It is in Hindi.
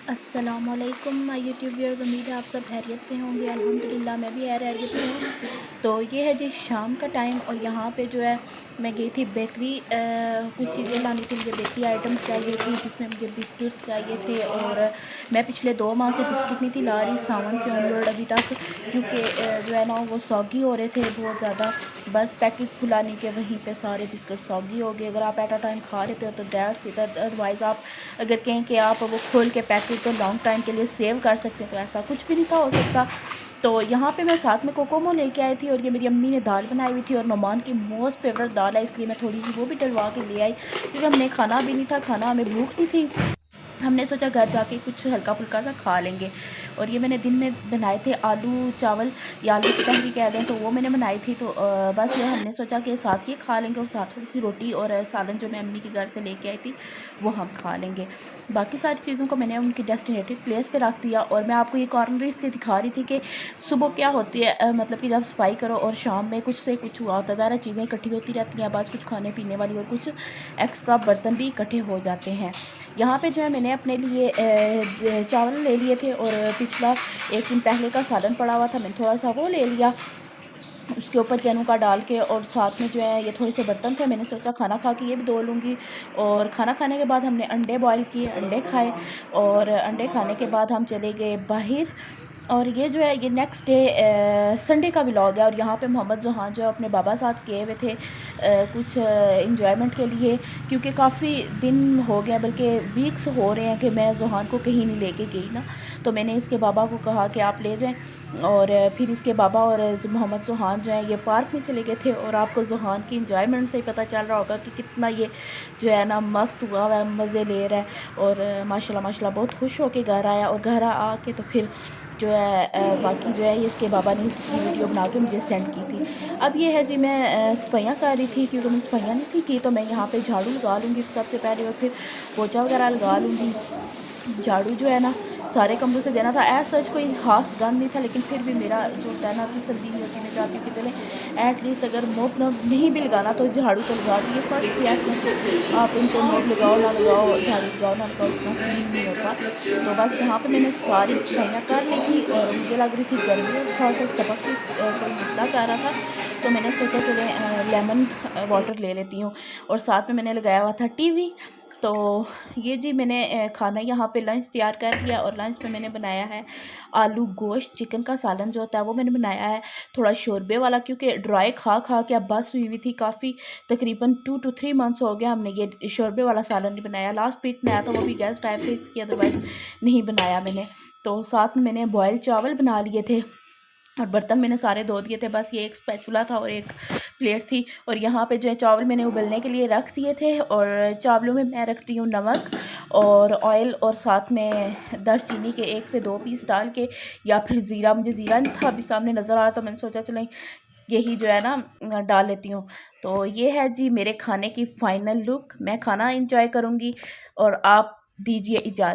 अस्सलामुअलैकुम माय यूट्यूब व्यूअर्स। उम्मीद है आप सब खैरियत से होंगे। अल्हम्दुलिल्लाह मैं भी खैरियत से हूँ। तो ये है जी शाम का टाइम और यहाँ पे जो है मैं गई थी बेकरी, कुछ चीज़ें लानी थी। मुझे बेकरी आइटम्स चाहिए थी जिसमें मुझे बिस्किट्स चाहिए थे। और मैं पिछले 2 माह से बिस्किट नहीं थी ला रही सावन से ऑनवर्ड अभी तक, क्योंकि जो है ना वो सौगी हो रहे थे बहुत ज़्यादा। बस पैकेट खुलाने के वहीं पे सारे बिस्किट सौगी हो गए। अगर आप एट अ टाइम खा रहे थे तो दैट्स इट। अदरवाइज़ आप अगर कहें कि आप वो खोल के पैकेट तो लॉन्ग टाइम के लिए सेव कर सकते हैं, तो ऐसा कुछ भी नहीं था हो सकता। तो यहाँ पे मैं साथ में कोकोमो लेके आई थी और ये मेरी अम्मी ने दाल बनाई हुई थी और नोमान की मोस्ट फेवरेट दाल है, इसलिए मैं थोड़ी सी वो भी डलवा के ले आई, क्योंकि हमने खाना भी नहीं था, खाना हमें भूख नहीं थी। हमने सोचा घर जाके कुछ हल्का फुल्का सा खा लेंगे। और ये मैंने दिन में बनाए थे आलू चावल या आलू की तहरी कह दें, तो वो मैंने बनाई थी। तो बस ये हमने सोचा कि साथ ही खा लेंगे और साथ थोड़ी सी रोटी और सालन जो मैं अम्मी के घर से लेके आई थी वो हम खा लेंगे। बाकी सारी चीज़ों को मैंने उनकी डेस्टिनेटेड प्लेस पे रख दिया। और मैं आपको ये कॉर्नर इसलिए दिखा रही थी कि सुबह क्या होती है, मतलब कि जब सफाई करो और शाम में कुछ से कुछ हुआ होता है, ज़्यादा चीज़ें इकट्ठी होती रहती हैं, बस कुछ खाने पीने वाली और कुछ एक्स्ट्रा बर्तन भी इकट्ठे हो जाते हैं। यहाँ पे जो है मैंने अपने लिए चावल ले लिए थे और पिछला 1 दिन पहले का सालन पड़ा हुआ था, मैंने थोड़ा सा वो ले लिया, उसके ऊपर चनों का डाल के। और साथ में जो है ये थोड़े से बर्तन थे, मैंने सोचा खाना खा के ये भी धो लूँगी। और खाना खाने के बाद हमने अंडे बॉयल किए, अंडे खाए। और अंडे खाने के बाद हम चले गए बाहर। और ये जो है ये नेक्स्ट डे संडे का व्लॉग है। और यहाँ पे मोहम्मद ज़ुहान जो अपने बाबा साथ गए हुए थे कुछ इंजॉयमेंट के लिए, क्योंकि काफ़ी दिन हो गए, बल्कि वीक्स हो रहे हैं कि मैं ज़ुहान को कहीं नहीं लेके गई ना। तो मैंने इसके बाबा को कहा कि आप ले जाएं। और फिर इसके बाबा और मोहम्मद ज़ुहान जो है ये पार्क में चले गए थे। और आपको ज़ुहान की इंजॉयमेंट से ही पता चल रहा होगा कि कितना ये जो है ना मस्त हुआ हुआ है, मज़े ले रहा है। और माशाल्लाह माशाल्लाह बहुत खुश होके घर आया। और घर आके तो फिर जो है बाकी जो है ये इसके बाबा ने इसकी वीडियो बना के मुझे सेंड की थी। अब ये है जी मैं सफाइयाँ कर रही थी, क्योंकि मैं सफाइयाँ नहीं थी की, तो मैं यहाँ पे झाड़ू लगा लूँगी सबसे पहले और फिर पोछा वगैरह लगा लूँगी। झाड़ू जो है ना सारे कमरों से देना था। एज सच कोई खास गन नहीं था, लेकिन फिर भी मेरा जो होता है ना तसल्ली नहीं होती, मैं चाहती हूँ कि चले एटलीस्ट अगर मोप नहीं भी लगाना तो झाड़ू तो लगा दिए। फर्स्ट भी ऐसे है कि आप उनको मोप लगाओ ना लगाओ, झाड़ू लगाओ ना लगाओ, इतना फील नहीं होता। तो बस यहाँ पे मैंने सारी सफाइयाँ कर ली थी और मुझे लग रही थी गर्मी और थोड़ा सा स्टमक भी कोई मसला कर रहा था। तो मैंने सोचा चले लेमन वाटर ले लेती हूँ। और साथ में मैंने लगाया हुआ था टीवी। तो ये जी मैंने खाना यहाँ पे लंच तैयार कर लिया। और लंच में मैंने बनाया है आलू गोश्त चिकन का सालन जो होता है वो मैंने बनाया है, थोड़ा शोरबे वाला, क्योंकि ड्राई खा खा के अब बस हुई हुई थी काफ़ी। तकरीबन 2 to 3 मंथ्स हो गया हमने ये शोरबे वाला सालन नहीं बनाया। लास्ट वीक में आया था, वो भी गेस्ट टाइप थे इसकी, अदरवाइज़ नहीं बनाया मैंने। तो साथ में मैंने बॉयल चावल बना लिए थे और बर्तन मैंने सारे धो दिए थे, बस ये एक स्पैचुला था और एक प्लेट थी। और यहाँ पे जो है चावल मैंने उबलने के लिए रख दिए थे। और चावलों में मैं रखती हूँ नमक और ऑयल और साथ में दालचीनी के 1 से 2 पीस डाल के, या फिर ज़ीरा, मुझे ज़ीरा नहीं था अभी सामने नज़र आ रहा, तो मैंने सोचा चलें यही जो है ना डाल लेती हूँ। तो ये है जी मेरे खाने की फ़ाइनल लुक। मैं खाना इंजॉय करूँगी और आप दीजिए इजाज़त।